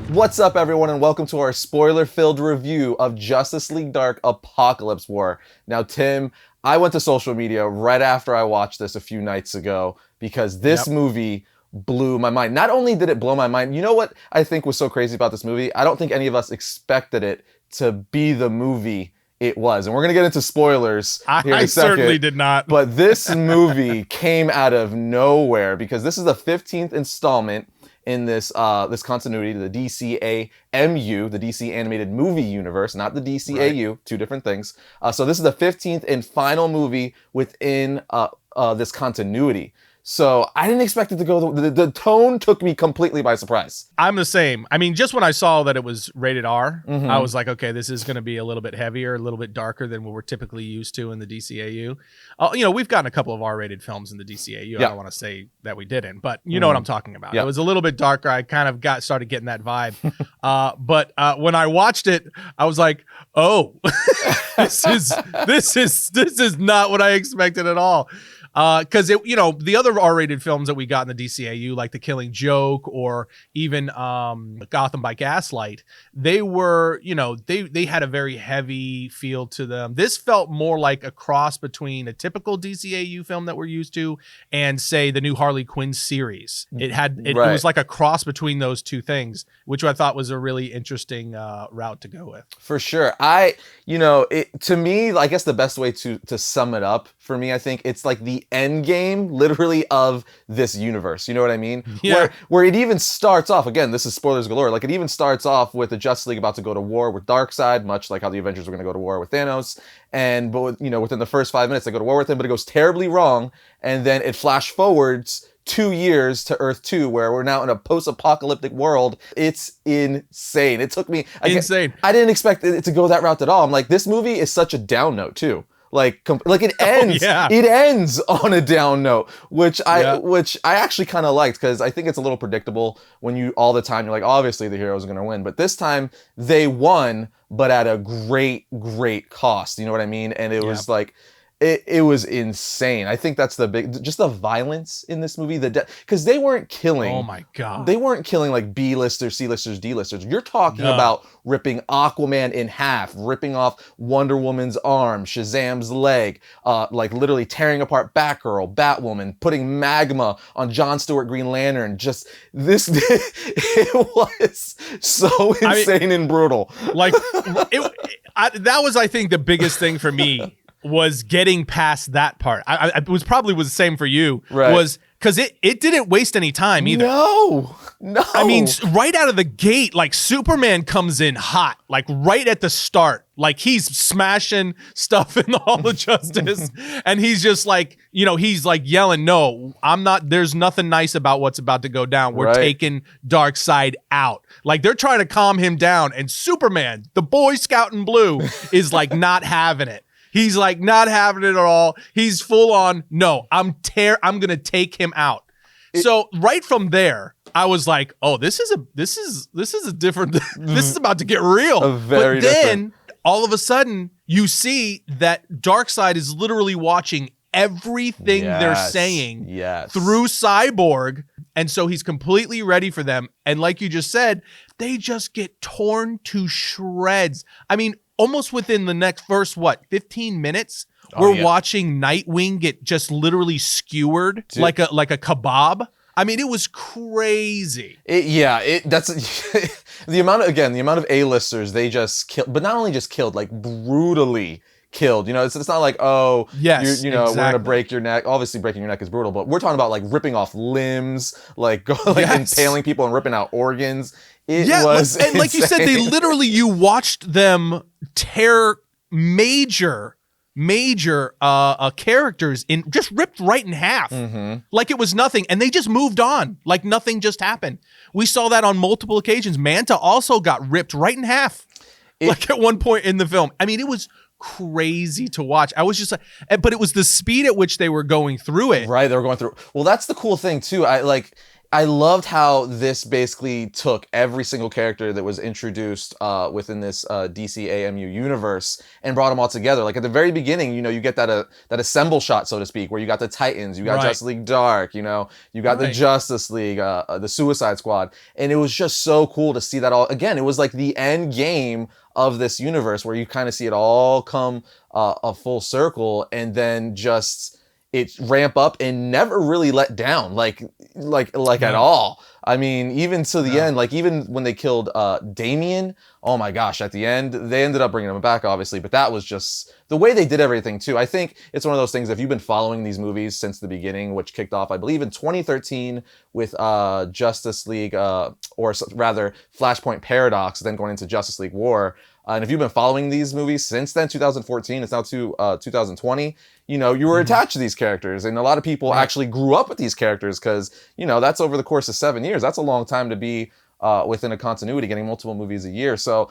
What's up, everyone, and welcome to our spoiler-filled review of Justice League Dark Apokolips War. Now, Tim, I went to social media right after I watched this a few nights ago because this movie blew my mind. Not only did it blow my mind, you know what I think was so crazy about this movie? I don't think any of us expected it to be the movie it was. And we're going to get into spoilers here in a second. I certainly did not. But this movie came out of nowhere because this is the 15th installment in this this continuity to the DCAMU, the DC Animated Movie Universe, not the DCAU, two different things. So this is the 15th and final movie within this continuity. So I didn't expect it to go, the tone took me completely by surprise. I'm the same. I mean, just when I saw that it was rated R, I was like, okay, this is going to be a little bit heavier, a little bit darker than what we're typically used to in the DCAU. You know, we've gotten a couple of R-rated films in the DCAU. I don't want to say that we didn't, but you know what I'm talking about. It was a little bit darker. I kind of started getting that vibe. But when I watched it, I was like, oh, this is not what I expected at all. Because the other R-rated films that we got in the DCAU, like The Killing Joke or even Gotham by Gaslight, they were, they had a very heavy feel to them. This felt more like a cross between a typical DCAU film that we're used to and, say, the new Harley Quinn series. It was like a cross between those two things, which I thought was a really interesting route to go with. For sure. To me, I guess the best way to sum it up for me, I think it's like the end game, literally, of this universe. You know what I mean? Yeah. Where it even starts off, again, this is spoilers galore, like it even starts off with the Justice League about to go to war with Darkseid, much like how the Avengers were going to go to war with Thanos. But within the first 5 minutes, they go to war with him, but it goes terribly wrong. And then it flash forwards 2 years to Earth 2, where we're now in a post-apocalyptic world. It's insane. It took me... Insane. I didn't expect it to go that route at all. I'm like, this movie is such a down note, too. Like it ends. It ends on a down note, which I actually kind of liked, because I think it's a little predictable when you all the time you're like, obviously the heroes are going to win, but this time they won, but at a great cost. You know what I mean? And it was like, it was insane. I think that's just the violence in this movie, because they weren't killing. Oh my God. They weren't killing like B-listers, C-listers, D-listers. You're talking about ripping Aquaman in half, ripping off Wonder Woman's arm, Shazam's leg, like literally tearing apart Batgirl, Batwoman, putting magma on Jon Stewart, Green Lantern. Just this, it was so insane and brutal. Like that was, I think, the biggest thing for me. Was getting past that part. It was the same for you. Right. Was because it didn't waste any time either. No. I mean, right out of the gate, like Superman comes in hot, like right at the start, like he's smashing stuff in the Hall of Justice, and he's just like, he's like yelling, "No, I'm not. There's nothing nice about what's about to go down. We're taking Darkseid out." Like they're trying to calm him down, and Superman, the Boy Scout in blue, is like not having it. He's like not having it at all. He's full on, no, I'm going to take him out. So right from there, I was like, oh, this is a different, this is about to get real. But then all of a sudden you see that Darkseid is literally watching everything they're saying through Cyborg. And so he's completely ready for them. And like you just said, they just get torn to shreds. I mean, almost within the first 15 minutes, we're watching Nightwing get just literally skewered like a kebab. I mean, it was crazy. That's the amount of A-listers they just killed, but not only just killed, like brutally killed. It's not like, we're gonna break your neck. Obviously, breaking your neck is brutal, but we're talking about like ripping off limbs, like impaling people and ripping out organs. It was and like you said, you watched them tear major characters just ripped right in half, like it was nothing, and they just moved on like nothing just happened. We saw that on multiple occasions. Manta also got ripped right in half, like at one point in the film. I mean, it was crazy to watch. I was just like, but it was the speed at which they were going through it. Right, they were going through. Well, that's the cool thing too. I loved how this basically took every single character that was introduced within this DCAMU universe and brought them all together. Like at the very beginning, you get that assemble shot, so to speak, where you got the Titans, you got Justice League Dark, you got the Justice League, the Suicide Squad, and it was just so cool to see that all. Again, it was like the end game of this universe where you kind of see it all come a full circle, and then just it ramp up and never really let down, like at all. I mean, even to the end, like even when they killed Damian, oh my gosh, at the end, they ended up bringing him back, obviously, but that was just the way they did everything too. I think it's one of those things, if you've been following these movies since the beginning, which kicked off, I believe, in 2013 with Justice League, or rather Flashpoint Paradox, then going into Justice League War. And if you've been following these movies since then, 2014, it's now 2020, you were attached to these characters. And a lot of people actually grew up with these characters because, that's over the course of 7 years. That's a long time to be within a continuity, getting multiple movies a year. So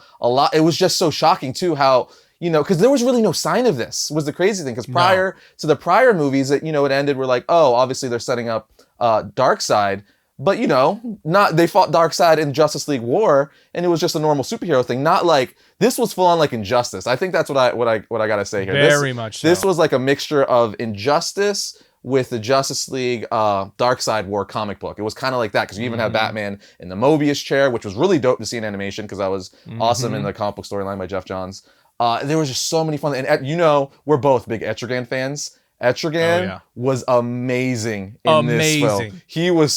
it was just so shocking too how, because there was really no sign of this, was the crazy thing. Because prior to the prior movies that, it ended, we're like, oh, obviously they're setting up Darkseid. But they fought Darkseid in Justice League War, and it was just a normal superhero thing. Not like this was full on like Injustice. I think that's what I gotta say here. Very much so. This was like a mixture of Injustice with the Justice League Darkseid War comic book. It was kind of like that because you even had Batman in the Mobius chair, which was really dope to see in animation because that was awesome in the comic book storyline by Jeff Johns. There was just so many fun, and we're both big Etrigan fans. Etrigan was amazing in this film.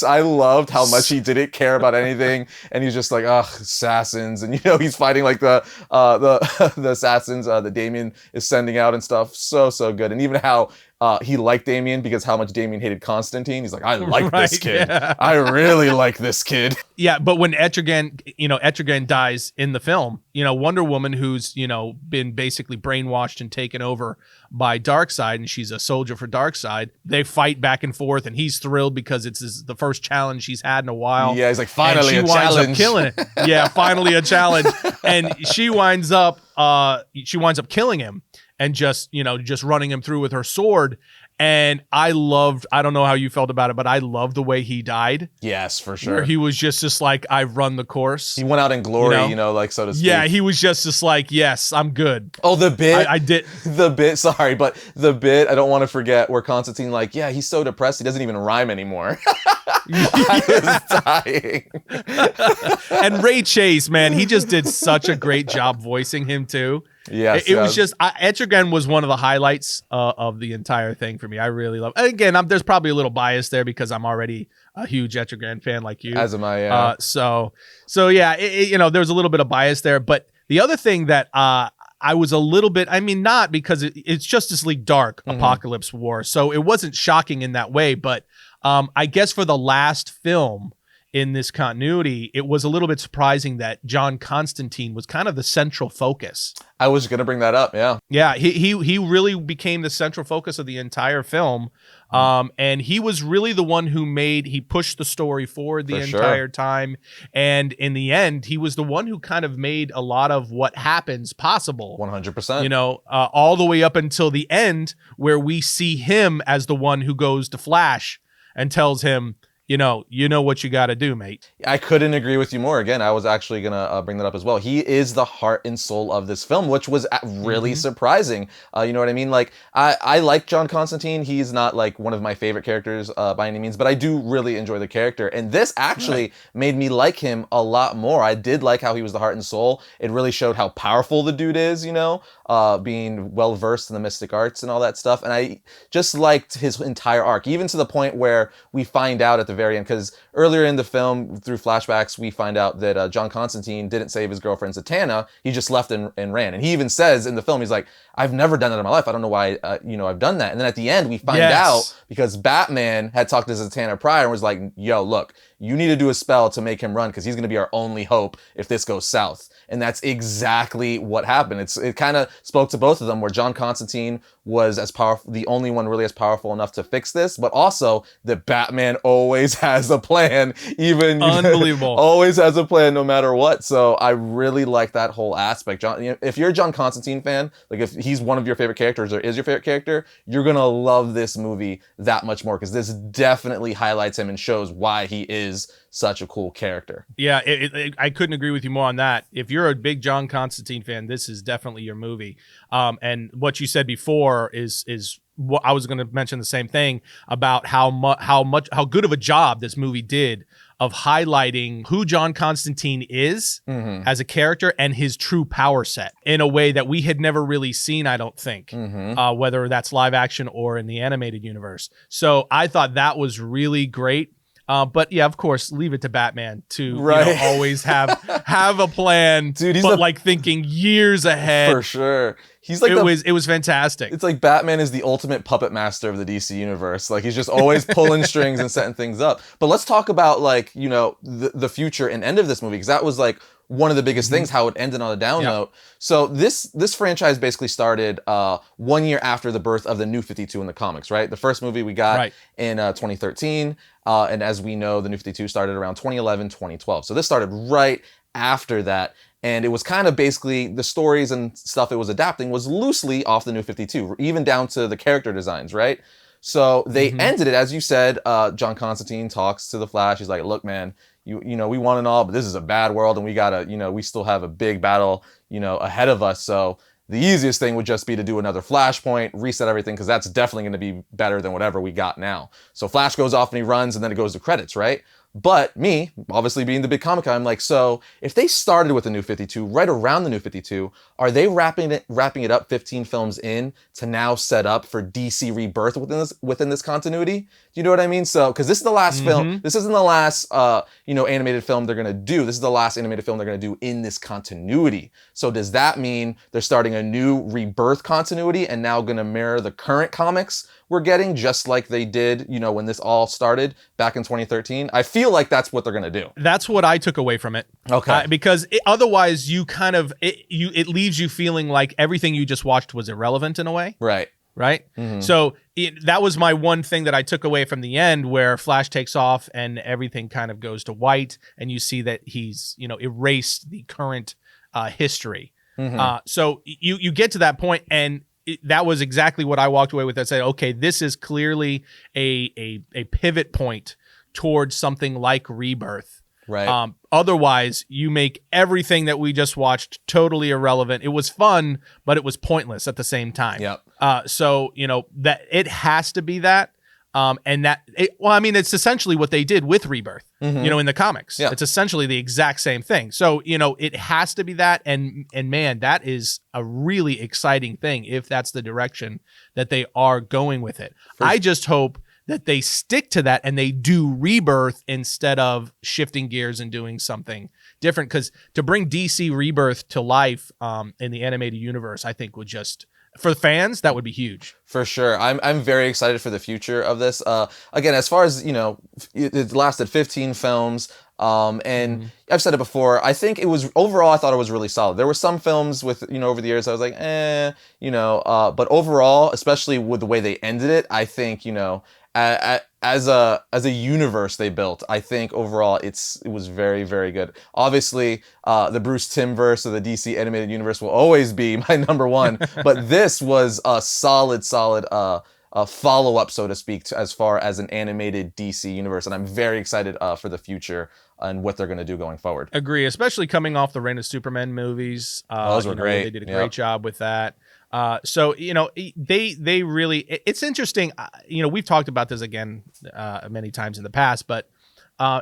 I loved how much he didn't care about anything, and he's just like, assassins, and he's fighting like the assassins that Damian is sending out and stuff. So good, and even how he liked Damian because how much Damian hated Constantine. He's like, I like this kid. Yeah. I really like this kid. Yeah, but when Etrigan dies in the film, Wonder Woman, who's, been basically brainwashed and taken over by Darkseid, and she's a soldier for Darkseid, they fight back and forth, and he's thrilled because it's the first challenge he's had in a while. Yeah, he's like, finally a challenge. She winds up killing it. Yeah, finally a challenge. And she winds up killing him. And just running him through with her sword. And I don't know how you felt about it, but I loved the way he died. Yes, for sure. Where he was just like, I've run the course. He went out in glory, like, so to speak. Yeah, he was just like, yes, I'm good. Oh, the bit. I did. The bit, sorry, but the bit, I don't want to forget, where Constantine, like, yeah, he's so depressed, he doesn't even rhyme anymore. I was dying. And Ray Chase, man, he just did such a great job voicing him, too. Yes, it was just Etrigan was one of the highlights of the entire thing for me. I really love. Again, there's probably a little bias there because I'm already a huge Etrigan fan like you. As am I. Yeah. So yeah, there's a little bit of bias there. But the other thing that I was a little bit, not because it's Justice League Dark, Apokolips War, so it wasn't shocking in that way. But I guess for the last film in this continuity, it was a little bit surprising that John Constantine was kind of the central focus. I was going to bring that up, yeah. Yeah, he really became the central focus of the entire film. And he was really the one who he pushed the story forward the entire time. And in the end, he was the one who kind of made a lot of what happens possible. 100%. All the way up until the end, where we see him as the one who goes to Flash and tells him, you know what you got to do, mate. I couldn't agree with you more. Again, I was actually going to bring that up as well. He is the heart and soul of this film, which was really surprising. You know what I mean? Like, I like John Constantine. He's not like one of my favorite characters by any means, but I do really enjoy the character. And this actually made me like him a lot more. I did like how he was the heart and soul. It really showed how powerful the dude is, being well-versed in the mystic arts and all that stuff. And I just liked his entire arc, even to the point where we find out at the very end, because earlier in the film, through flashbacks, we find out that John Constantine didn't save his girlfriend Zatanna. He just left and ran. And he even says in the film, he's like, I've never done that in my life. I don't know why, I've done that. And then at the end, we find out because Batman had talked to Zatanna prior and was like, yo, look, you need to do a spell to make him run because he's going to be our only hope if this goes south. And that's exactly what happened. It kind of spoke to both of them, where John Constantine was as powerful, the only one really as powerful enough to fix this, but also that Batman always has a plan, even unbelievable, always has a plan no matter what. So I really like that whole aspect. John, if you're a John Constantine fan, like if he's one of your favorite characters or is your favorite character, you're gonna love this movie that much more, because this definitely highlights him and shows why he is such a cool character. Yeah, I couldn't agree with you more on that. If you're a big John Constantine fan, this is definitely your movie. And what you said before is what I was going to mention, the same thing about how good of a job this movie did of highlighting who John Constantine is as a character and his true power set in a way that we had never really seen, I don't think, whether that's live action or in the animated universe. So I thought that was really great. But yeah, of course, leave it to Batman to always have a plan, dude. He's like thinking years ahead. For sure. He's like it was fantastic. It's like Batman is the ultimate puppet master of the DC universe. Like he's just always pulling strings and setting things up. But let's talk about like, the future and end of this movie, because that was like one of the biggest things, how it ended on a down note. So this franchise basically started 1 year after the birth of the New 52 in the comics, right? The first movie we got in 2013. And as we know, the New 52 started around 2011, 2012. So this started right after that. And it was kind of basically the stories and stuff it was adapting was loosely off the New 52, even down to the character designs, right? So they ended it, as you said, John Constantine talks to the Flash. He's like, look, man, you know, we want it all, but this is a bad world and we gotta, we still have a big battle, ahead of us. So the easiest thing would just be to do another Flashpoint, reset everything, because that's definitely going to be better than whatever we got now. So Flash goes off and he runs, and then it goes to credits, right? But me, obviously being the big comic guy, I'm like, so if they started with the New 52, right around the New 52, are they wrapping it up 15 films in to now set up for DC Rebirth within this continuity? Do you know what I mean? So, because this is the last film, this isn't the last, animated film they're going to do. This is the last animated film they're going to do in this continuity. So does that mean they're starting a new Rebirth continuity and now going to mirror the current comics we're getting, just like they did, when this all started back in 2013? I feel like that's what they're going to do. That's what I took away from it. Okay. Because otherwise you kind of, it leaves you feeling like everything you just watched was irrelevant in a way. Right. Right? So that was my one thing that I took away from the end, where Flash takes off and everything kind of goes to white, and you see that he's, erased the current history. So you get to that point, and that was exactly what I walked away with. I said, okay, this is clearly a pivot point towards something like Rebirth. Right. Otherwise, you make everything that we just watched totally irrelevant. It was fun, but it was pointless at the same time. Yep. So that it has to be that. It's essentially what they did with Rebirth, in the comics. Yeah. It's essentially the exact same thing. So, it has to be that. And man, that is a really exciting thing if that's the direction that they are going with it. I just hope that they stick to that and they do Rebirth instead of shifting gears and doing something different. Because to bring DC Rebirth to life in the animated universe, I think would just, for fans, that would be huge. For sure. I'm very excited for the future of this. Again, as far as, it lasted 15 films. And I've said it before, I think it was, overall, I thought it was really solid. There were some films with, over the years, I was like, but overall, especially with the way they ended it, I think, as a universe they built, I think overall it was very, very good. Obviously, the Bruce Timm verse of the DC animated universe will always be my number one, but this was a solid follow-up, so to speak, as far as an animated DC universe, and I'm very excited for the future and what they're going to do going forward. Agree, especially coming off the Reign of Superman movies. Those were great. They did a great job with that. So they really, it's interesting. We've talked about this again many times in the past, but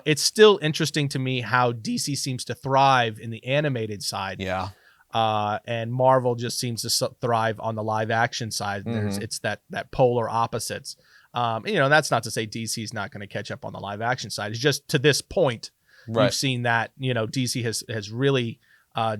it's still interesting to me how DC seems to thrive in the animated side. Yeah. And Marvel just seems to thrive on the live action side. It's that polar opposites. That's not to say DC's not going to catch up on the live action side. It's just to this point, we've seen that DC has really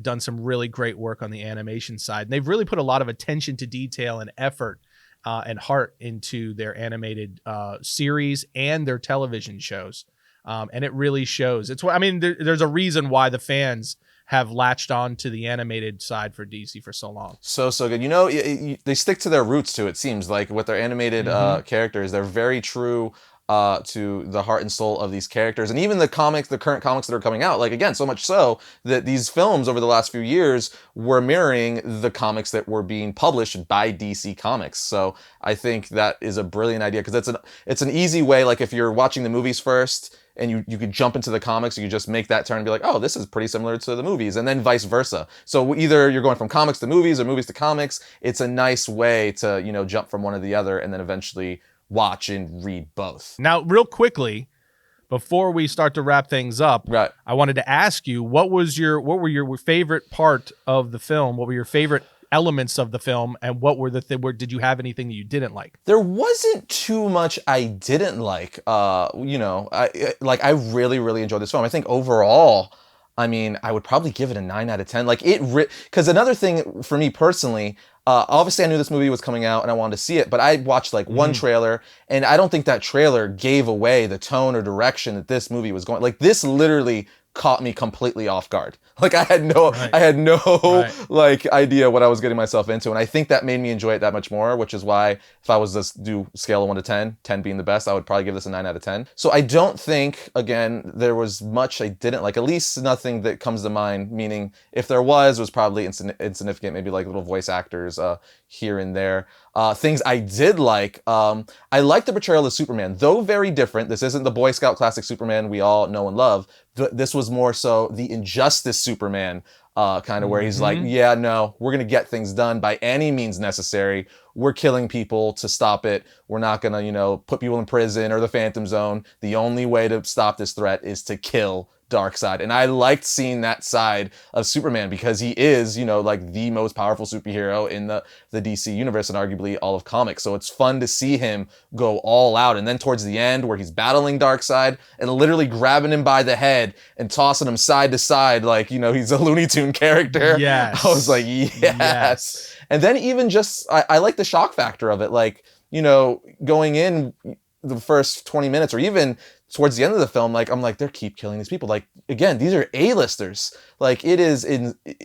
done some really great work on the animation side. And they've really put a lot of attention to detail and effort and heart into their animated series and their television shows. And it really shows. There's a reason why the fans have latched on to the animated side for DC for so long. So good. They stick to their roots too, it seems. Like with their animated characters, they're very true to the heart and soul of these characters. And even the current comics that are coming out, like again, so much so that these films over the last few years were mirroring the comics that were being published by DC Comics. So I think that is a brilliant idea, because it's an easy way, like if you're watching the movies first and you could jump into the comics, you could just make that turn and be like, oh, this is pretty similar to the movies, and then vice versa. So either you're going from comics to movies or movies to comics. It's a nice way to, jump from one to the other and then eventually watch and read both. Now, real quickly, before we start to wrap things up, right, I wanted to ask you, what were your favorite part of the film? What were your favorite elements of the film, and what were did you have anything that you didn't like? There wasn't too much I didn't like. I really, really enjoyed this film. I think overall, I would probably give it a 9 out of 10. Because another thing for me personally, obviously I knew this movie was coming out and I wanted to see it, but I watched one trailer, and I don't think that trailer gave away the tone or direction that this movie was going. Like, this literally caught me completely off guard. Like, I had no idea what I was getting myself into. And I think that made me enjoy it that much more, which is why if I was to do scale of 1 to 10, 10 being the best, I would probably give this a 9 out of 10. So I don't think, again, there was much I didn't like, at least nothing that comes to mind, meaning if there was probably insignificant, maybe like little voice actors here and there. Things I did like, I liked the portrayal of Superman, though very different. This isn't the Boy Scout classic Superman we all know and love. This was more so the Injustice Superman, kind of where he's like, yeah, no, we're going to get things done by any means necessary. We're killing people to stop it. We're not going to, put people in prison or the Phantom Zone. The only way to stop this threat is to kill Darkseid. And I liked seeing that side of Superman, because he is, the most powerful superhero in the DC universe and arguably all of comics. So it's fun to see him go all out. And then towards the end, where he's battling Darkseid and literally grabbing him by the head and tossing him side to side like, he's a Looney Tune character. Yes. I was like, yes. And then even just, I like the shock factor of it. Like, going in the first 20 minutes or even towards the end of the film, I'm like, they keep killing these people. Like, again, these are A-listers. Like, it is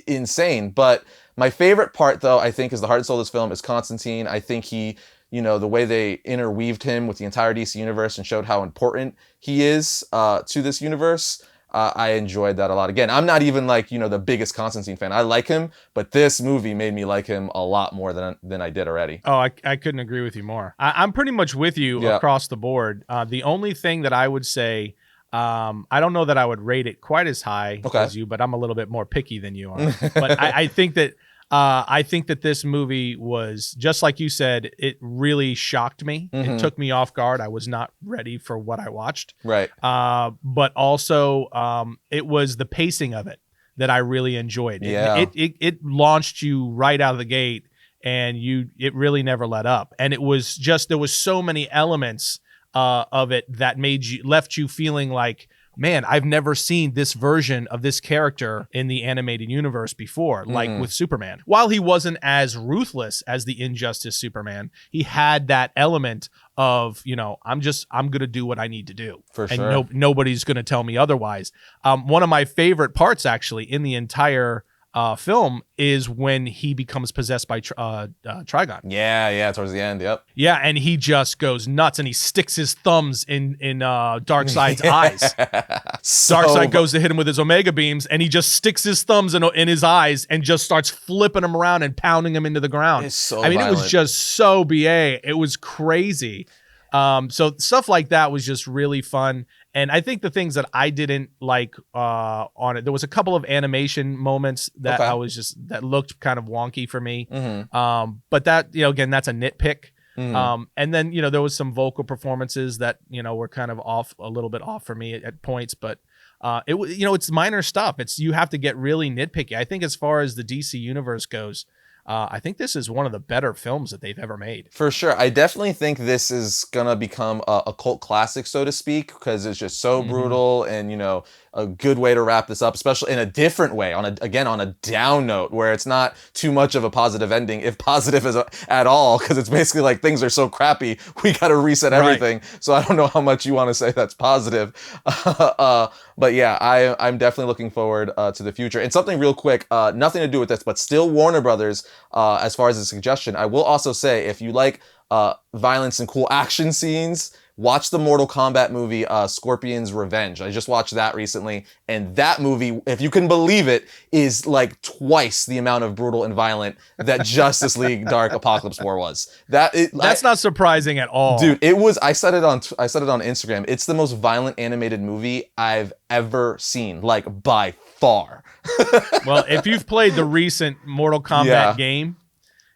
insane. But my favorite part, though, I think, is the heart and soul of this film is Constantine. I think he, the way they interweaved him with the entire DC universe and showed how important he is to this universe. I enjoyed that a lot. Again, I'm not even the biggest Constantine fan. I like him, but this movie made me like him a lot more than I did already. Oh, I couldn't agree with you more. I'm pretty much with you across the board. The only thing that I would say, I don't know that I would rate it quite as high as you, but I'm a little bit more picky than you are. But I think that this movie was, just like you said, it really shocked me. It took me off guard. I was not ready for what I watched. Right. But also, it was the pacing of it that I really enjoyed. Yeah. It launched you right out of the gate, and it really never let up. And it was just, there was so many elements of it that left you feeling like, man, I've never seen this version of this character in the animated universe before, like with Superman. While he wasn't as ruthless as the Injustice Superman, he had that element of, I'm going to do what I need to do. For sure. And nobody's going to tell me otherwise. One of my favorite parts, actually, in the entire film is when he becomes possessed by Trigon. Yeah, towards the end, yep. Yeah, and he just goes nuts, and he sticks his thumbs in Darkseid's eyes. Darkseid goes to hit him with his Omega beams, and he just sticks his thumbs in his eyes and just starts flipping him around and pounding him into the ground. It's so violent. It was just so BA. It was crazy. So stuff like that was just really fun. And I think the things that I didn't like on it, there was a couple of animation moments that that looked kind of wonky for me. But that, again, that's a nitpick. And then, there was some vocal performances that, were kind of a little bit off for me at points, but it's minor stuff. You have to get really nitpicky. I think as far as the DC universe goes, I think this is one of the better films that they've ever made. For sure. I definitely think this is going to become a cult classic, so to speak, because it's just so brutal and, a good way to wrap this up, especially in a different way, on a down note where it's not too much of a positive ending, if positive is at all, because it's basically like things are so crappy, we got to reset everything. Right. So I don't know how much you want to say that's positive. But yeah, I'm definitely looking forward to the future. And something real quick, nothing to do with this, but still Warner Brothers, as far as a suggestion, I will also say, if you like violence and cool action scenes, watch the Mortal Kombat movie, Scorpion's Revenge. I just watched that recently, and that movie, if you can believe it, is like twice the amount of brutal and violent that Justice League Dark Apokolips War was. That's not surprising at all. Dude, it was, I said it on Instagram. It's the most violent animated movie I've ever seen, like by far. Well, if you've played the recent Mortal Kombat game,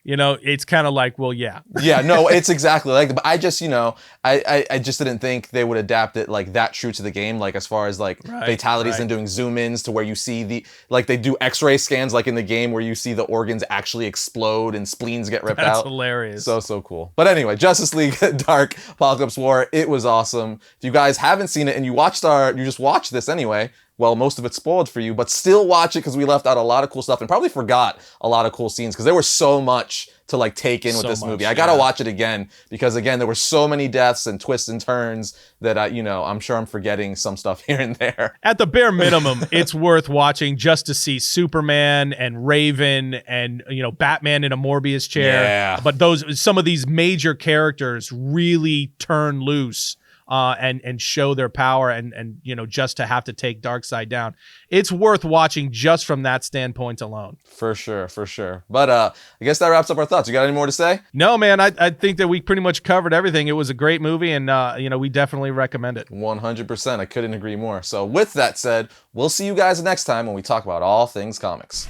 you know, it's kind of like, well, yeah. Yeah, no, it's exactly like, but I just, you know, I just didn't think they would adapt it like that true to the game, like as far as like fatalities and doing zoom ins to where you see like they do x-ray scans like in the game where you see the organs actually explode and spleens get ripped out. That's hilarious. So cool. But anyway, Justice League Dark Apokolips War, it was awesome. If you guys haven't seen it and you just watched this anyway, well, most of it's spoiled for you, but still watch it because we left out a lot of cool stuff and probably forgot a lot of cool scenes because there was so much to like take in with this movie. I gotta watch it again because again, there were so many deaths and twists and turns that I'm sure I'm forgetting some stuff here and there. At the bare minimum, it's worth watching just to see Superman and Raven and, you know, Batman in a Morbius chair. Yeah. But some of these major characters really turn loose. And show their power and you know, just to have to take Darkseid down. It's worth watching just from that standpoint alone. For sure. But I guess that wraps up our thoughts. You got any more to say? No, man. I think that we pretty much covered everything. It was a great movie, and you know, we definitely recommend it. 100%. I couldn't agree more. So with that said, we'll see you guys next time when we talk about all things comics.